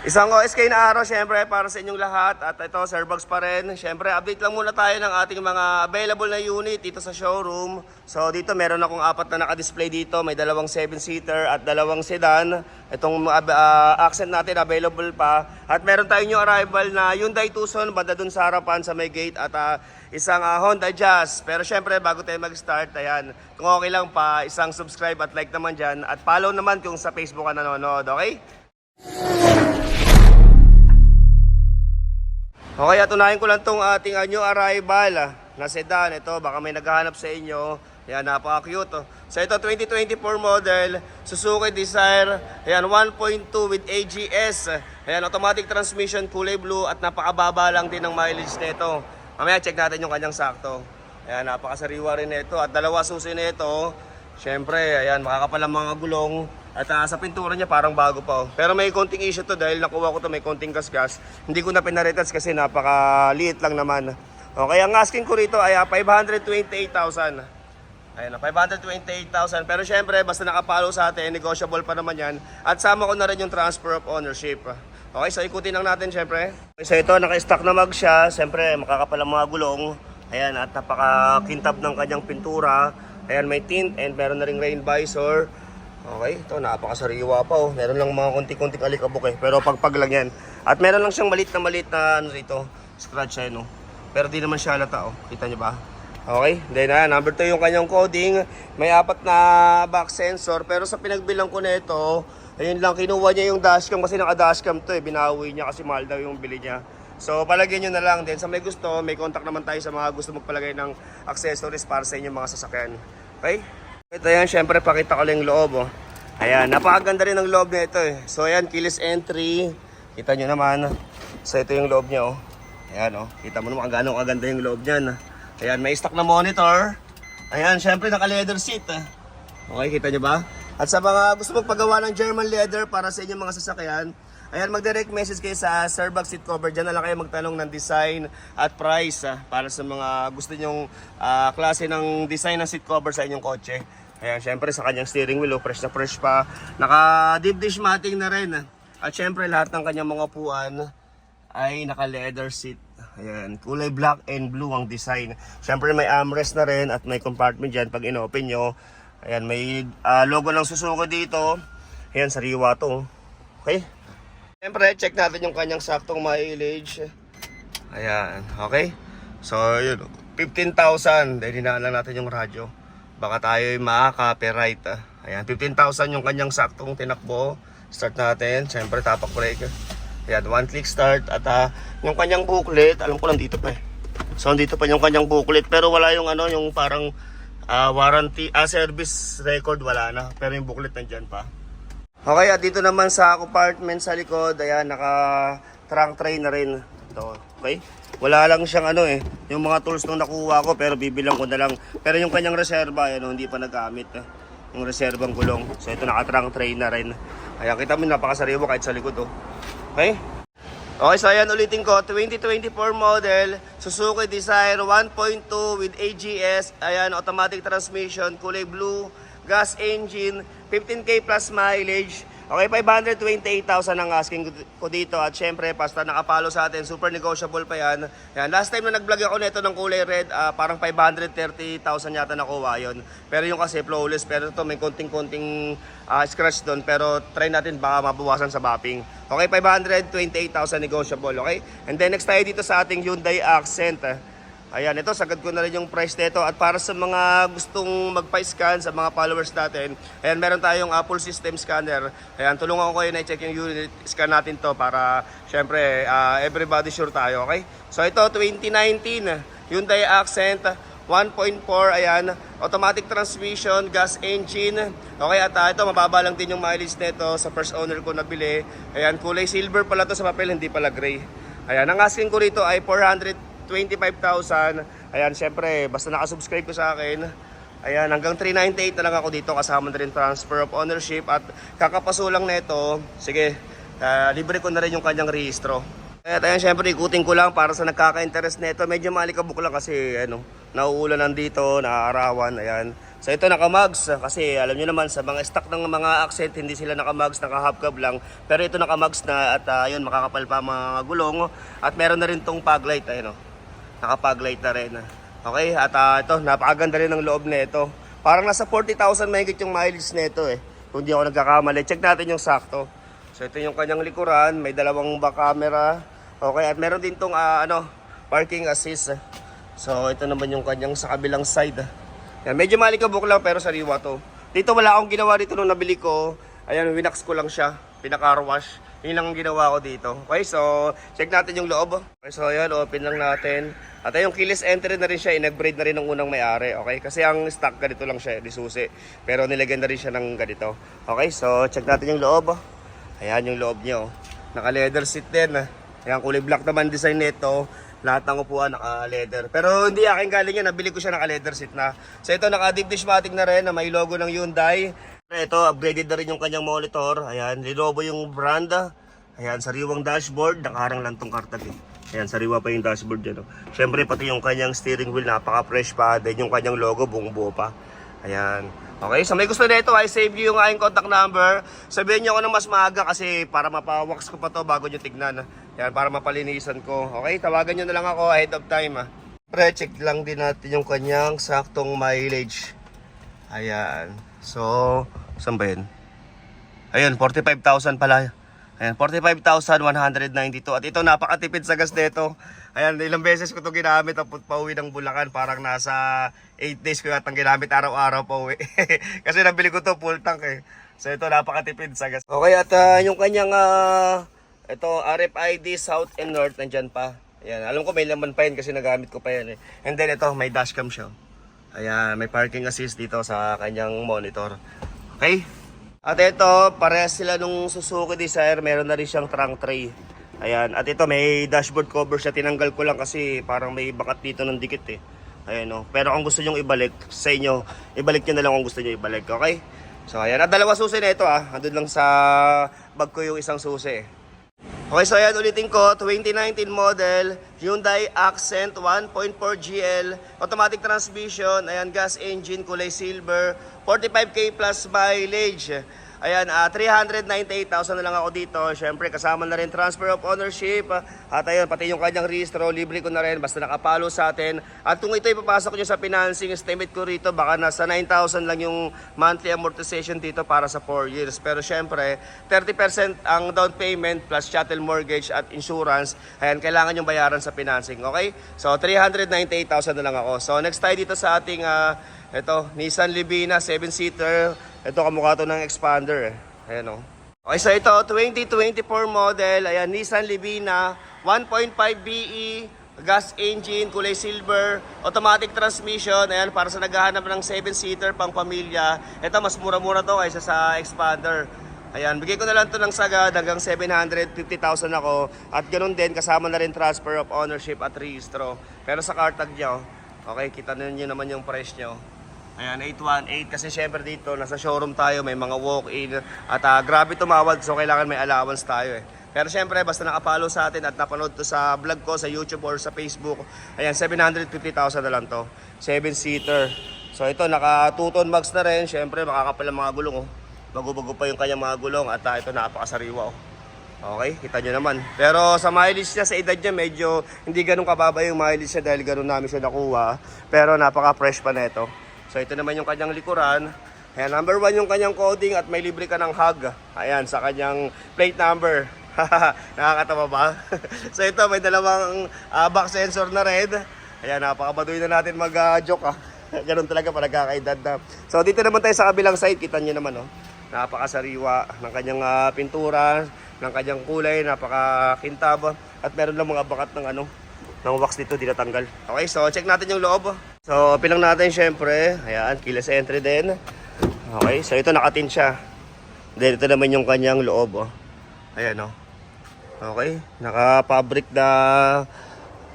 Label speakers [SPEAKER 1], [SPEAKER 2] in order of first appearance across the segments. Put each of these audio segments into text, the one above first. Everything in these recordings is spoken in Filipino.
[SPEAKER 1] Isang OSK na araw syempre para sa inyong lahat at ito Sir Bugs pa rin. Syempre update lang muna tayo ng ating mga available na unit dito sa showroom. So dito meron akong apat na naka-display dito. May dalawang 7-seater at dalawang sedan. Itong accent natin available pa. At meron tayong new arrival na Hyundai Tucson banda dun sa harapan sa may gate at isang Honda Jazz. Pero syempre bago tayo mag-start, ayan, kung okay lang pa, isang subscribe at like naman dyan. At follow naman kung sa Facebook ka nanonood, okay? Okay, at unahin ko lang itong ating new arrival na sedan. Ito, baka may naghahanap sa inyo. Ayan, napaka-cute. So ito, 2024 model, Suzuki Desire. Ayan, 1.2 with AGS. Ayan, automatic transmission, kulay blue at napakababa lang din ng mileage nito. Mamaya check natin yung kanyang sakto. Ayan, napakasariwa rin nito. At dalawa susi nito. Siyempre, ayan, makakapal ang mga gulong. At sa pintura niya parang bago pa. Pero may konting issue to dahil nakuha ko to may konting gasgas. Hindi ko na pinaretouch kasi napakaliit lang naman. Okay, ang asking ko rito ay 528,000. Ayan, 528,000. Pero syempre, basta nakapalo sa atin, negotiable pa naman yan. At sama ko na rin yung transfer of ownership. Okay, so ikutin lang natin syempre. Okay, so ito, naka-stock na mag siya. Syempre, makakapal ang mga gulong. Ayan, at napaka-kintab ng kanyang pintura. Ayan, may tint and meron na ring rain visor. Okay, ito napakasariwa pa. Meron lang mga konti-konting alikabok pero pagpag lang yan. At meron lang siyang malit na ano rito, scratch ay no. Pero di naman siya halata Kita niyo ba? Okay, then number 2 yung kanyang coding. May 4 na back sensor pero sa pinagbilang ko nito, ayun lang kinuha niya yung dashcam kasi naka-dashcam to binawi niya kasi mahal daw yung bili niya. So palagyan niyo na lang din sa may gusto, may contact naman tayo sa mga gusto magpalagay ng accessories para sa inyong mga sasakyan. Okay? Ito yan, syempre pakita ko lang yung loob Ayan, napakaganda rin ng loob nito So ayan, keyless entry. Kita nyo naman. So ito yung loob niya Ayan kita mo naman kung kaganda yung loob niyan. Ayan, may stock na monitor. Ayan, syempre naka-leather seat Okay, kita nyo ba? At sa mga gusto magpagawa ng German leather para sa inyong mga sasakyan, ayan, mag-direct message kayo sa Sir Bugs Seat Cover. Diyan na lang kayo magtanong ng design at price para sa mga gusto nyong klase ng design ng seat cover sa inyong kotse. Ayan, syempre sa kanyang steering wheel, fresh na fresh pa. Naka deep dish matting na rin. At syempre lahat ng kanyang mga upuan ay naka leather seat. Ayan, kulay black and blue ang design. Syempre may armrest na rin at may compartment dyan pag inopen nyo. Ayan, may logo ng Suzuki dito. Ayan, sariwa to. Okay? Syempre, check natin yung kanyang saktong mileage. Ayan, okay? So, yun, 15,000. Dahil hinaan lang natin yung radyo. Baka tayo maka-copyright. Ayan, 15,000 yung kanyang saktong tinakbo. Start natin. Syempre, tapak brake. Ayan, one click start. At yung kanyang booklet, alam ko lang dito pa So, dito pa yung kanyang booklet. Pero wala yung ano, yung parang warranty, service record, wala na. Pero yung booklet nandyan pa. Okay, at dito naman sa compartment sa likod, ayan, naka-trunk tray na rin. Ito, okay? Wala lang siyang yung mga tools nung nakuha ko, pero bibilang ko na lang. Pero yung kanyang reserva, hindi pa nagamit. Yung reserbang gulong. So ito, naka-trunk tray na rin. Ayan, kita mo, napakasariwa kahit sa likod, Okay? Okay, so ayan, ulitin ko, 2024 model, Suzuki Desire 1.2 with AGS. Ayan, automatic transmission, kulay blue, gas engine, 15K plus mileage. Okay, 528,000 ang asking ko dito. At syempre, basta nakapalo sa atin, super negotiable pa yan. Yan. Last time na nag-vlog ako nito ng kulay red, parang 530,000 yata nakuha yun. Pero yung kasi flawless, pero ito may konting-konting scratch doon. Pero try natin baka mabawasan sa mapping. Okay, 528,000 negotiable, okay? And then next tayo dito sa ating Hyundai Accent. Ayan, ito, sagad ko na rin yung price nito. At para sa mga gustong magpa-scan sa mga followers natin, ayan, meron tayong Apple System Scanner. Ayan, tulungan ko kayo na i-check yung unit. Scan natin to para, syempre, everybody sure tayo, okay? So ito, 2019, Hyundai Accent, 1.4, ayan, automatic transmission, gas engine. Okay, at ito, mababa lang din yung mileage nito sa first owner ko nabili. Ayan, kulay silver pala to sa papel, hindi pala gray. Ayan, ang asking ko rito ay 425,000. Ayan, syempre, basta nakasubscribe ko sa akin. Ayan, hanggang 398 na lang ako dito kasama na rin transfer of ownership. At kakapaso lang nito, sige, libre ko na rin yung kanyang rehistro. At ayan, syempre, ikutin ko lang para sa nagkaka-interest nito. Medyo malikabok lang kasi, nauulan nandito, naaarawan, ayan. So ito naka-mugs kasi alam niyo naman sa mga stock ng mga Accent hindi sila naka-mugs, naka-half cab lang. Pero ito naka-mugs na at ayun makakapal pa mga gulong at meron na rin tong fog light ayun oh. Naka-fog light na rin. Okay, at ito napakaganda rin ng loob nito. Parang nasa 40,000 mahigit yung mileage nito eh. Kung di ako nagkakamali, check natin yung sakto. So ito yung kanyang likuran, may dalawang back camera. Okay, at meron din tong parking assist. So ito naman yung kanyang sa kabilang side. Yan, medyo malikabok lang pero sariwa to. Dito wala akong ginawa dito nung nabili ko. Ayan, winax ko lang siya. Pinaka-car wash. Yun lang ang ginawa ko dito. Okay, so check natin yung loob. Okay, so ayan, open lang natin. At yung keyless entry na rin siya. Nag-braid na rin ng unang may-ari. Okay, kasi ang stock ganito lang siya, disusi. Pero nilagyan na rin siya ng ganito. Okay, so check natin yung loob. Ayan yung loob niyo. Naka-leather seat din. Ayan, kulay black naman design nito. Lahat ng upuan naka-leather. Pero hindi akin galing yan. Nabili ko siya naka-leather seat na. So ito naka-deep dishmatic na rin na may logo ng Hyundai. Ito upgraded na rin yung kanyang monitor. Ayan, Lenovo yung brand. Ayan, sariwang dashboard. Nakaharang lang tong kartag eh. Ayan, sariwa pa yung dashboard dyan. Siyempre pati yung kanyang steering wheel napaka-fresh pa. Then yung kanyang logo buong buo pa. Ayan. Okay, so may gusto na ito, I save you yung aking contact number. Sabihin niyo ako ng mas maaga kasi para mapawax ko pa to bago nyo tignan. Yan, para mapalinisan ko. Okay, tawagan nyo na lang ako ahead of time. Pre-check lang din natin yung kanyang saktong mileage. Ayan. So, saan ba yun? Ayun, 45,000 pala. Ayan, 45,192. At ito, napakatipid sa gas nito. Ayan, ilang beses ko ito ginamit. Pauwi ng Bulacan. Parang nasa 8 days ko yatang ginamit araw-araw pa uwi. Kasi nabili ko to full tank eh. So ito, napakatipid sa gas. Okay, at yung kanyang ito, RFID South and North, nandyan pa. Ayan, alam ko may laman pa yun kasi nagamit ko pa yan eh. And then ito, may dashcam siya. Ayan, may parking assist dito sa kanyang monitor. Okay? At ito, parehas sila nung Suzuki Desire, meron na rin siyang trunk tray. Ayan, at ito may dashboard cover siya, tinanggal ko lang kasi parang may bakat dito ng dikit eh. Ayan o, pero kung gusto nyo ibalik sa inyo, ibalik nyo na lang kung gusto nyo ibalik, okay? So ayan, at dalawa susi na ito andun lang sa bag ko yung isang susi. Okay, so ayan ulitin ko, 2019 model, Hyundai Accent 1.4 GL, automatic transmission, ayan gas engine, kulay silver, 45k plus mileage. Ayan, 398,000 na lang ako dito. Siyempre, kasama na rin transfer of ownership. At ayun, pati yung kanyang registro, libre ko na rin. Basta nakapalo sa atin. At kung ito ipapasok nyo sa financing, estimate ko rito, baka nasa 9,000 lang yung monthly amortization dito para sa 4 years. Pero siyempre, 30% ang down payment plus chattel mortgage at insurance. Ayan, kailangan yung bayaran sa financing. Okay? So, 398,000 na lang ako. So, next tayo dito sa ating ito, Nissan Livina 7-seater. Ito kamukha to ng expander eh. Ayan o. Okay, so ito 2024 model. Ayan, Nissan Livina 1.5 BE, gas engine, kulay silver, automatic transmission. Ayan, para sa naghahanap ng 7-seater pang pamilya. Ito, mas mura-mura to kaysa sa expander. Ayan, bigay ko na lang to ng sagad hanggang 750,000 ako. At ganun din, kasama na rin transfer of ownership at registro. Pero sa car tag nyo, okay, kita nyo naman yung price nyo. Ayan, 818 kasi syempre dito nasa showroom tayo, may mga walk-in at grabe tumawad so kailangan may allowance tayo eh. Pero syempre basta nakapalo sa atin at napanood to sa vlog ko sa YouTube or sa Facebook, ayan 750,000 na lang to, 7-seater. So ito naka 2-ton mags na rin, syempre makakapal ang mga gulong oh. Bago-bago pa yung kanyang mga gulong at ito napakasariwa oh. Okay, kita nyo naman. Pero sa mileage niya, sa edad niya, medyo hindi ganun kababa yung mileage niya dahil ganun namin siya nakuha. Pero napaka-fresh pa na ito. So ito naman yung kanyang likuran. Ayan, number 1 yung kanyang coding at may libre ka ng hug. Ayan, sa kanyang plate number. Nakakatawa ba? So ito, may dalawang back sensor na red. Ayan, napakabaduy na natin mag-joke Ganun talaga pag nagkakaedad na. So dito naman tayo sa kabilang side. Kita nyo naman, napakasariwa ng kanyang pintura, ng kanyang kulay, napakakintab. At meron lang mga bakat ng ng wax dito, di natanggal. Okay, so check natin yung loob. So, open lang natin syempre. Ayan, keyless entry din. Okay, so ito nakatin siya. Then ito naman yung kanyang loob. Ayan Okay, naka-fabric na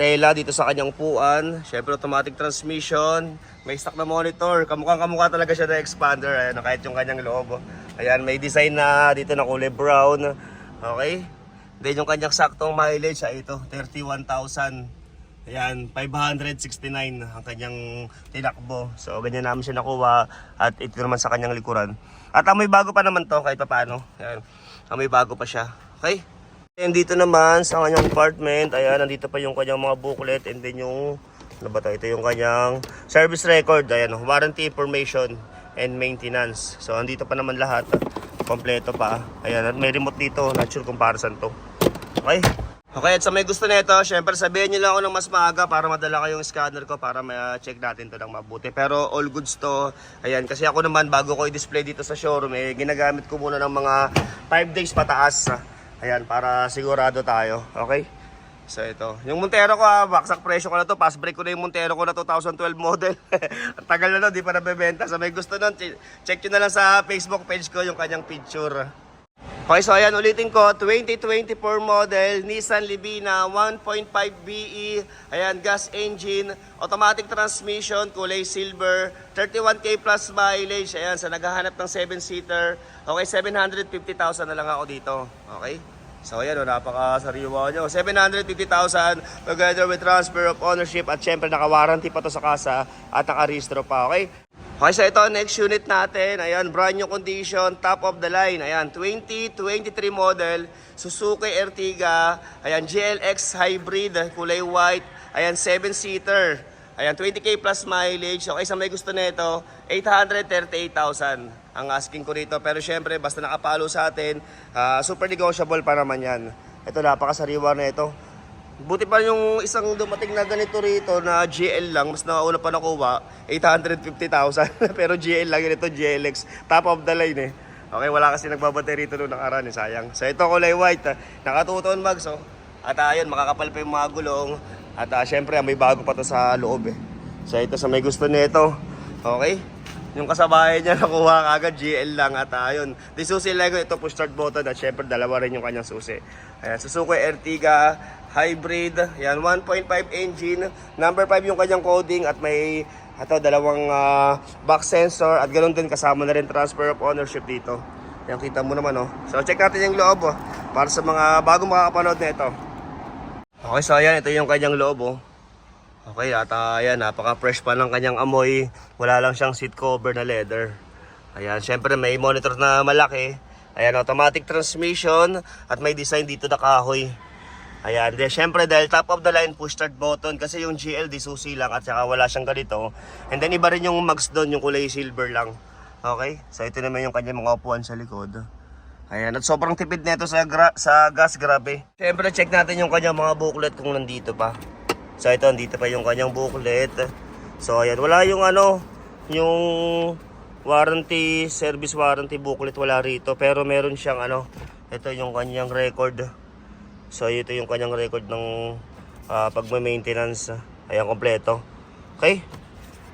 [SPEAKER 1] tela dito sa kanyang upuan. Syempre automatic transmission. May stock na monitor. Kamukha talaga siya na expander. Ayan, kahit yung kanyang loob. Ayan, may design na dito na kulay brown. Okay. Then yung kanyang saktong mileage ay ito, 31,000 Ayan, 569 ang kanyang tinakbo. So, ganyan namin siya nakuha at ito naman sa kanyang likuran. At amoy bago pa naman to kahit pa paano. Ayan, amoy bago pa siya. Okay? And dito naman sa kanyang apartment, ayan, nandito pa yung kanyang mga booklet and then yung, ano ba to? Ito yung kanyang service record. Ayan, warranty information and maintenance. So, andito pa naman lahat. Kompleto pa. Ayan, at may remote dito. Not sure kung para saan to. Okay? Okay, at sa may gusto nito, syempre sabihin nyo lang ako ng mas maaga para madala kayong scanner ko para ma-check natin to ng mabuti. Pero all goods to. Ayan, kasi ako naman bago ko i-display dito sa showroom, ginagamit ko muna ng mga 5 days pataas. Ayan, para sigurado tayo. Okay? So ito, yung Montero ko baksak presyo ko na to. Pass break ko na yung Montero ko na 2012 model. Ang tagal na no, di pa nabebenta. So may gusto nun, check nyo na lang sa Facebook page ko yung kanyang picture. Okay, so ayan, ulitin ko, 2024 model, Nissan Livina, 1.5 BE, ayan, gas engine, automatic transmission, kulay silver, 31K plus mileage, ayan, sa naghahanap ng 7-seater, okay, 750,000 na lang ako dito, okay? So ayan, napakasariwa nyo, 750,000 together with transfer of ownership at syempre naka-warranty pa to sa kasa at naka-rehistro pa, okay? Okay, so ito, next unit natin, ayan, brand new condition, top of the line, ayan, 2023 model, Suzuki Ertiga, ayan, GLX hybrid, kulay white, ayan, 7-seater, ayan, 20K plus mileage, okay, sa may gusto nito, 838,000 ang asking ko rito, pero syempre, basta nakapalo sa atin, super negotiable pa naman yan. Ito, napakasariwa na ito. Buti pa yung isang dumating na ganito rito na GL lang, mas nauna pa nakuha, 850,000. Pero GL lang yun, ito GLX, top of the line eh. Okay, wala kasi nagbabate rito noong nakaraan eh, sayang. So ito kulay white, nakatuton mags oh. At ayun, makakapal pa yung mga gulong. At syempre, may bago pa to sa loob eh. So ito sa may gusto nito, okay? Yung kasabayan niya nakuha kagad GL lang at ayun. Di susi Lego, ito push start button at syempre dalawa rin yung kanyang susi. Ayan, Suzuki Ertiga hybrid, yan 1.5 engine, number 5 yung kanyang coding at may dalawang back sensor at ganoon din kasama na rin transfer of ownership dito. Yan kita mo naman oh. So check natin yung loob oh, para sa mga bagong makakapanood na ito. Okay, so ayan, ito yung kanyang loob oh. Okay, at ayan, napaka-fresh pa ng kanyang amoy. Wala lang siyang seat cover na leather. Ayan, syempre may monitor na malaki. Ayan, automatic transmission at may design dito na kahoy. Ayan, syempre dahil top of the line push start button kasi yung GL di susi lang at saka wala siyang ganito. And then iba rin yung mags doon, yung kulay silver lang. Okay, so ito naman yung kanyang mga upuan sa likod. Ayan, at sobrang tipid nito sa gas, grabe. Syempre check natin yung kanyang mga booklet kung nandito pa. So ito, dito pa yung kanyang booklet. So ayan, wala yung yung warranty, service warranty booklet wala rito. Pero meron siyang ito yung kanyang record. So ito yung kanyang record ng pagme-maintenance. Ayan, kompleto. Okay?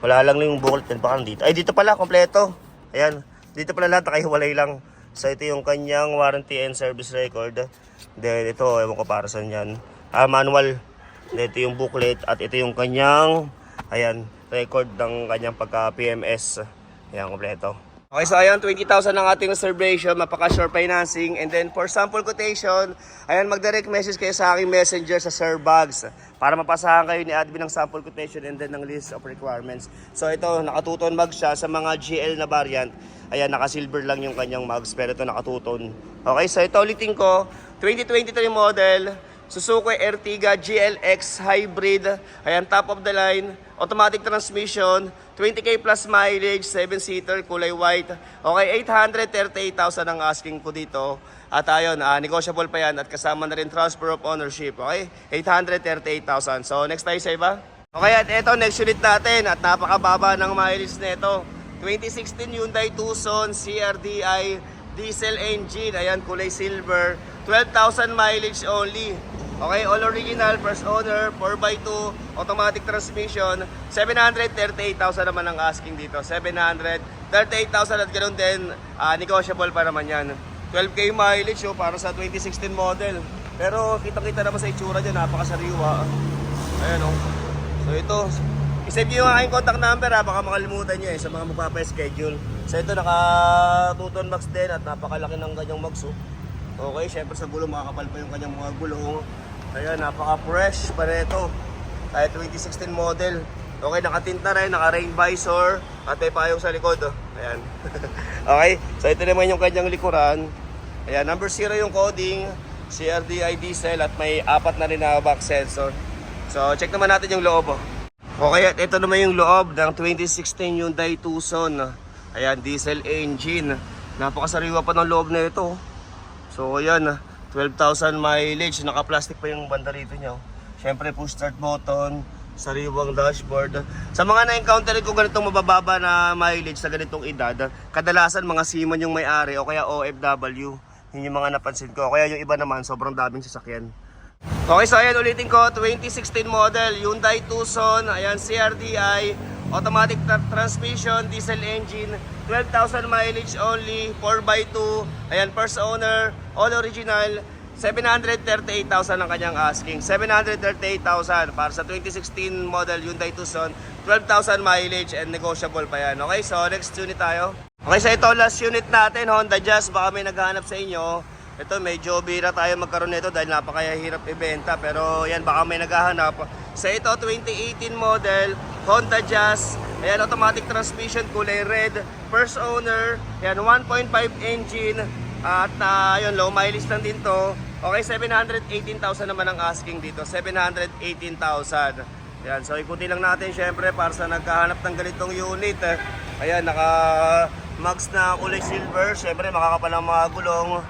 [SPEAKER 1] Wala lang yung booklet din baka dito. Ay, dito pala, kompleto. Ayan, dito pala lahat, nakahiwalay lang. So ito yung kanyang warranty and service record. Then ito, ewan ko para saan yan. Manual. Ito yung booklet at ito yung kanyang record ng kanyang pagka-PMS. Ayan, kompleto. Okay, so ayan, 20,000 ang ating reservation, mapaka-sure financing. And then for sample quotation, ayan, mag-direct message kayo sa aking messenger sa Sir Bags para mapasahan kayo ni admin ng sample quotation and then ng list of requirements. So ito, nakatuton mag siya sa mga GL na variant. Ayan, naka-silver lang yung kanyang mags, pero ito nakatuton. Okay, so ito ulitin ko, 2023 model, Suzuki Ertiga GLX hybrid, ayan, top of the line, automatic transmission, 20K plus mileage, 7-seater, kulay white. Okay, 838,000 ang asking ko dito. At ayun, negotiable pa yan at kasama na rin transfer of ownership. Okay, 838,000. So next tayo sa iba. Okay, at ito, next unit natin at napakababa ng mileage nito. 2016 Hyundai Tucson CRDI diesel engine, ayan, kulay silver, 12,000 mileage only. Okay, all original, first owner, 4x2, automatic transmission, 738,000 naman ang asking dito. 738,000 at ganoon din, negotiable pa naman yan. 12K mileage para sa 2016 model. Pero kitang-kita naman sa itsura dyan, napakasariwa. Ayan oh. So ito, isave nyo yung aking contact number baka makalimutan nyo sa mga magpapa-schedule. So ito, naka-2-ton max din at napakalaki ng kanyang mags oh. Okay, syempre sa gulong makakapal pa yung kanyang mga gulong. Ayan, napaka-fresh pa nito. Tayo 2016 model. Okay, nakatinta rin, naka-rain visor, at may payong sa likod. Oh. Ayan. Okay, so ito naman yung kanyang likuran. Ayan, number 0 yung coding, CRDI diesel, at may 4 na rin na back sensor. So, check naman natin yung loob. Oh. Okay, at ito naman yung loob ng 2016 Hyundai Tucson. Ayan, diesel engine. Napakasariwa pa ng loob na ito. So, ayan, 12,000 mileage. Naka-plastic pa yung banda rito niya. Siyempre, push start button, sariwang dashboard. Sa mga na-encounter ko ganitong mabababa na mileage sa ganitong edad, kadalasan mga seaman yung may-ari o kaya OFW. Yun yung mga napansin ko. Kaya yung iba naman, sobrang daming sasakyan. Okay, so ayan, ulitin ko, 2016 model, Hyundai Tucson, ayan, CRDI, automatic transmission, diesel engine, 12,000 mileage only, 4x2, ayan, first owner, all original, 738,000 ang kanyang asking. 738,000 para sa 2016 model Hyundai Tucson, 12,000 mileage and negotiable pa yan. Okay, so next unit tayo. Okay, so ito last unit natin, Honda Jazz, baka may naghahanap sa inyo. Ito medyo bira tayo magkaroon nito dahil napakahirap ibenta, pero yan baka may naghahanap. Sa ito 2018 model Honda Jazz, ayan, automatic transmission, kulay red, first owner, ayan, 1.5 engine at yun, low mileage lang din to. Okay, 718,000 naman ang asking dito, 718,000. Ayan, so ikutin lang natin syempre para sa naghahanap ng ganitong unit. Ayan, naka max na kulay silver, syempre makakapal ang mga gulong.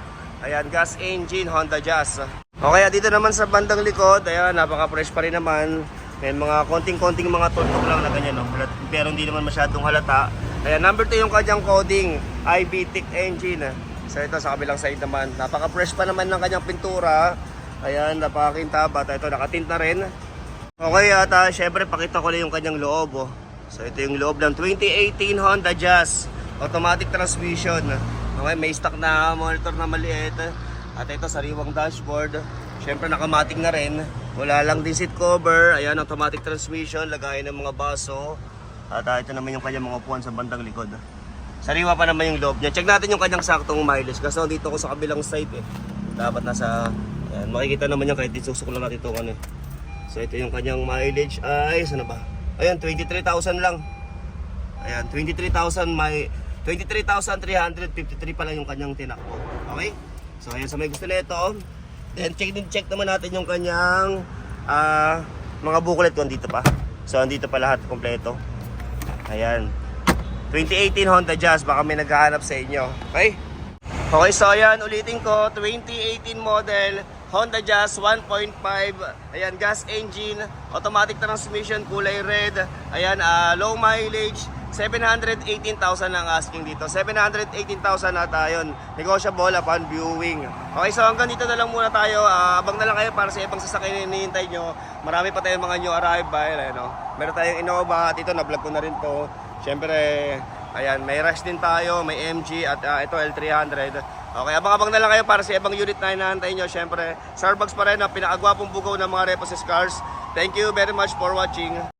[SPEAKER 1] Ayan, gas engine, Honda Jazz. Okay, dito naman sa bandang likod, ayan, napaka-fresh pa rin naman. May mga konting-konting mga tutok lang na ganyan, no? Pero hindi naman masyadong halata. Ayan, number 2 yung kanyang coding, IBTIC engine. So ito sa kabilang side naman, napaka-fresh pa naman ng kanyang pintura. Ayan, napaka-kintabat. Ito, nakatinta rin. Okay, at syempre pakita ko lang yung kanyang loob. Oh. So ito yung loob ng 2018 Honda Jazz, automatic transmission. Okay, may stock na monitor na maliit. At ito, sariwang dashboard. Siyempre, nakamatic na rin. Wala lang din seat cover. Ayan, automatic transmission. Lagayan ng mga baso. At ito naman yung kanyang mga upuan sa bandang likod. Sariwa pa naman yung loob niya. Check natin yung kanyang saktong mileage. Kasi dito ko sa kabilang side eh. Dapat nasa... Ayan, makikita naman yan kahit susuk lang natin ito. Ano. So, ito yung kanyang mileage. Ay, saan na ba? Ayan, 23,000 lang. Ayan, 23,353 pa lang yung kanyang tinakbo. Okay? So ayan, sa may gusto na ito, then check naman natin yung kanyang mga booklet kung dito pa. So andito pa lahat kompleto. Ayan. 2018 Honda Jazz, baka may naghahanap sa inyo. Okay? Okay, so ayan, ulitin ko, 2018 model Honda Jazz 1.5. Ayan, gas engine, automatic transmission, kulay red. Ayan, low mileage. 718,000 ang asking dito. 718,000 na tayo. Negotiable upon viewing. Okay, so hanggang dito na lang muna tayo. Abang na lang kayo para sa ibang sasakyan na hinihintay nyo. Marami pa tayong mga new arrival. Ano? Meron tayong Innova. At ito, na-vlog ko na rin to. Siyempre, ayan, may Rush din tayo. May MG at ito, L300. Okay, abang-abang na lang kayo para sa ibang unit na hinahintay nyo. Siyempre, Starbucks pa rin ang pinakagwapong bugaw ng mga Reposis cars. Thank you very much for watching.